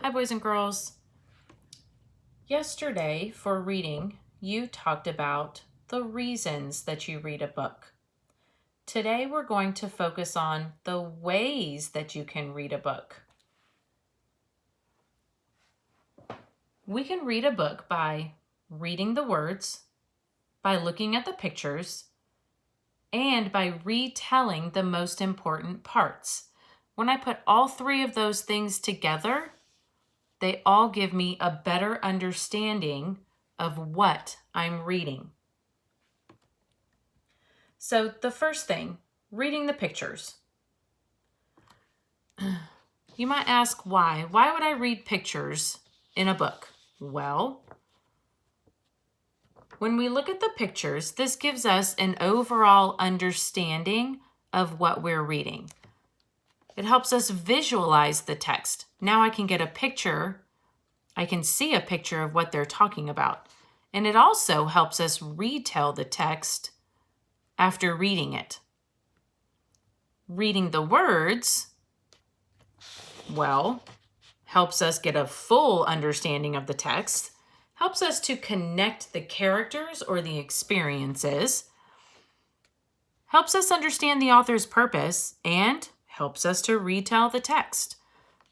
Hi, boys and girls. Yesterday, for reading, you talked about the reasons that you read a book. Today, we're going to focus on the ways that you can read a book. We can read a book by reading the words, by looking at the pictures, and by retelling the most important parts. When I put all three of those things together, they all give me a better understanding of what I'm reading. So the first thing, reading the pictures. You might ask why. Why would I read pictures in a book? Well, when we look at the pictures, this gives us an overall understanding of what we're reading. It helps us visualize the text. Now I can get a picture. I can see a picture of what they're talking about. And it also helps us retell the text after reading it. Reading the words, well, helps us get a full understanding of the text, helps us to connect the characters or the experiences, helps us understand the author's purpose, and helps us to retell the text.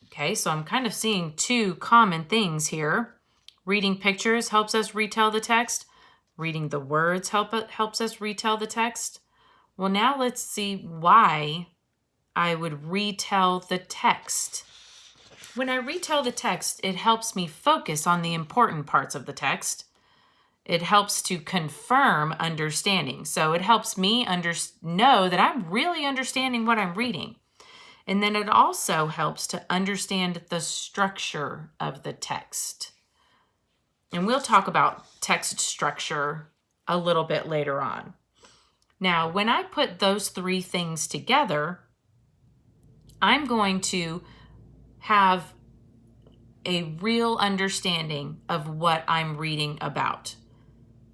Okay, so I'm kind of seeing two common things here. Reading pictures helps us retell the text. Reading the words helps us retell the text. Well, now let's see why I would retell the text. When I retell the text, it helps me focus on the important parts of the text. It helps to confirm understanding. So it helps me know that I'm really understanding what I'm reading. And then it also helps to understand the structure of the text. And we'll talk about text structure a little bit later on. Now, when I put those three things together, I'm going to have a real understanding of what I'm reading about.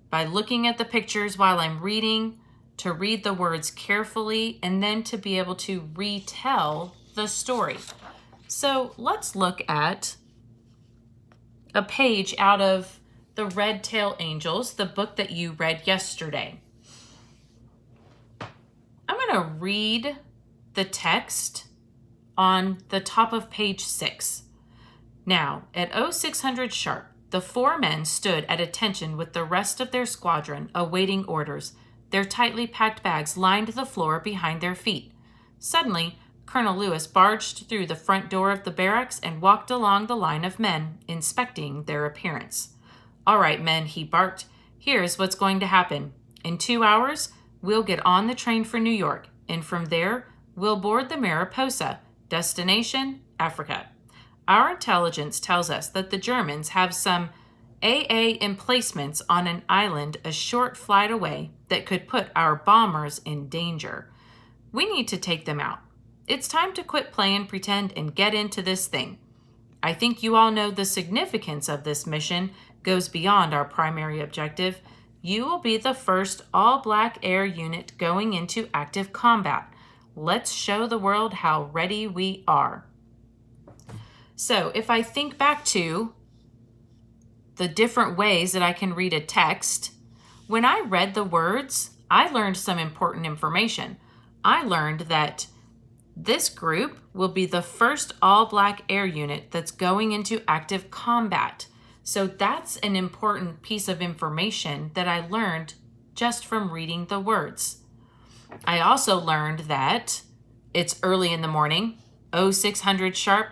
By looking at the pictures while I'm reading, to read the words carefully, and then to be able to retell the story. So let's look at a page out of The Red Tail Angels, the book that you read yesterday. I'm going to read the text on the top of page 6. Now, at 0600 sharp, the 4 men stood at attention with the rest of their squadron, awaiting orders. Their tightly packed bags lined the floor behind their feet. Suddenly, Colonel Lewis barged through the front door of the barracks and walked along the line of men, inspecting their appearance. "All right, men," he barked. "Here's what's going to happen. In 2 hours, we'll get on the train for New York, and from there, we'll board the Mariposa. Destination, Africa. Our intelligence tells us that the Germans have some AA emplacements on an island a short flight away that could put our bombers in danger. We need to take them out. It's time to quit playing pretend and get into this thing. I think you all know the significance of this mission goes beyond our primary objective. You will be the first all-black air unit going into active combat. Let's show the world how ready we are." So if I think back to the different ways that I can read a text, when I read the words, I learned some important information. I learned that this group will be the first all-black air unit that's going into active combat. So that's an important piece of information that I learned just from reading the words. I also learned that it's early in the morning, 0600 sharp.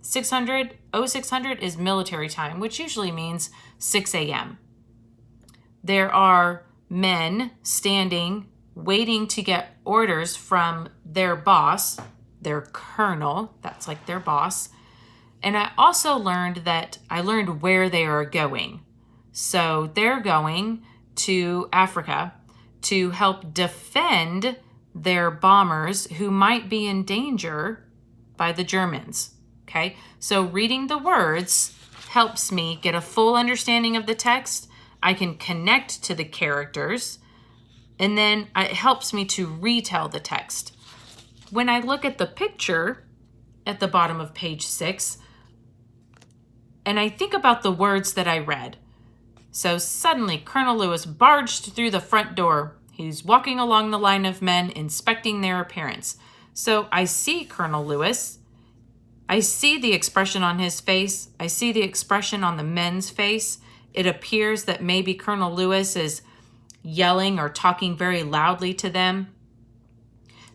0600 is military time, which usually means 6 a.m. There are men standing, waiting to get orders from their boss, their colonel, that's like their boss. And I also learned where they are going. So they're going to Africa to help defend their bombers who might be in danger by the Germans. Okay, so reading the words helps me get a full understanding of the text. I can connect to the characters, and then it helps me to retell the text. When I look at the picture at the bottom of page 6, and I think about the words that I read. So suddenly, Colonel Lewis barged through the front door. He's walking along the line of men, inspecting their appearance. So I see Colonel Lewis. I see the expression on his face. I see the expression on the men's face. It appears that maybe Colonel Lewis is yelling or talking very loudly to them.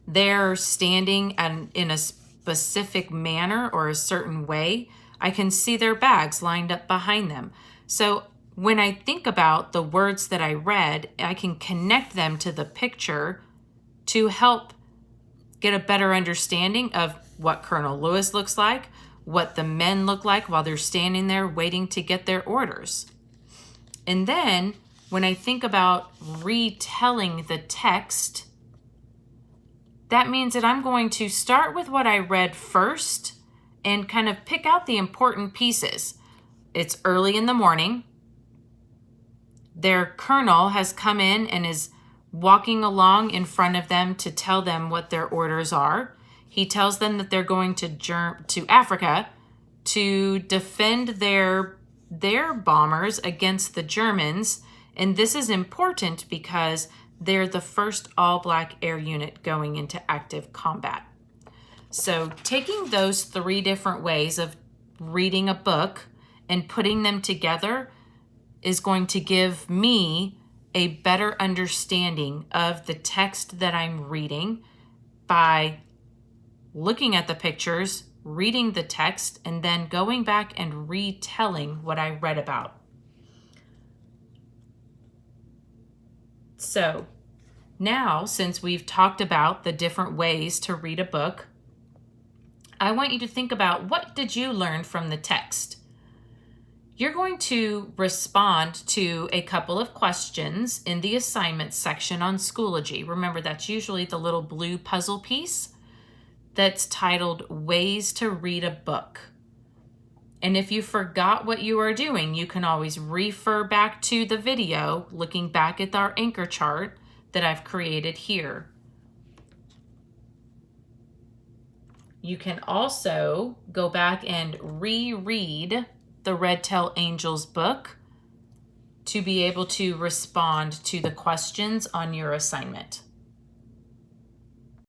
They're standing in a specific manner or a certain way. I can see their bags lined up behind them. So when I think about the words that I read, I can connect them to the picture to help get a better understanding of what Colonel Lewis looks like, what the men look like while they're standing there waiting to get their orders. And then when I think about retelling the text, that means that I'm going to start with what I read first and kind of pick out the important pieces. It's early in the morning. Their colonel has come in and is walking along in front of them to tell them what their orders are. He tells them that they're going to Africa to defend their bombers against the Germans. And this is important because they're the first all-black air unit going into active combat. So taking those 3 different ways of reading a book and putting them together is going to give me a better understanding of the text that I'm reading by looking at the pictures, reading the text, and then going back and retelling what I read about. So now, since we've talked about the different ways to read a book, I want you to think about, what did you learn from the text? You're going to respond to a couple of questions in the assignment section on Schoology. Remember, that's usually the little blue puzzle piece that's titled Ways to Read a Book. And if you forgot what you are doing, you can always refer back to the video, looking back at our anchor chart that I've created here. You can also go back and reread the Red Tail Angels book to be able to respond to the questions on your assignment.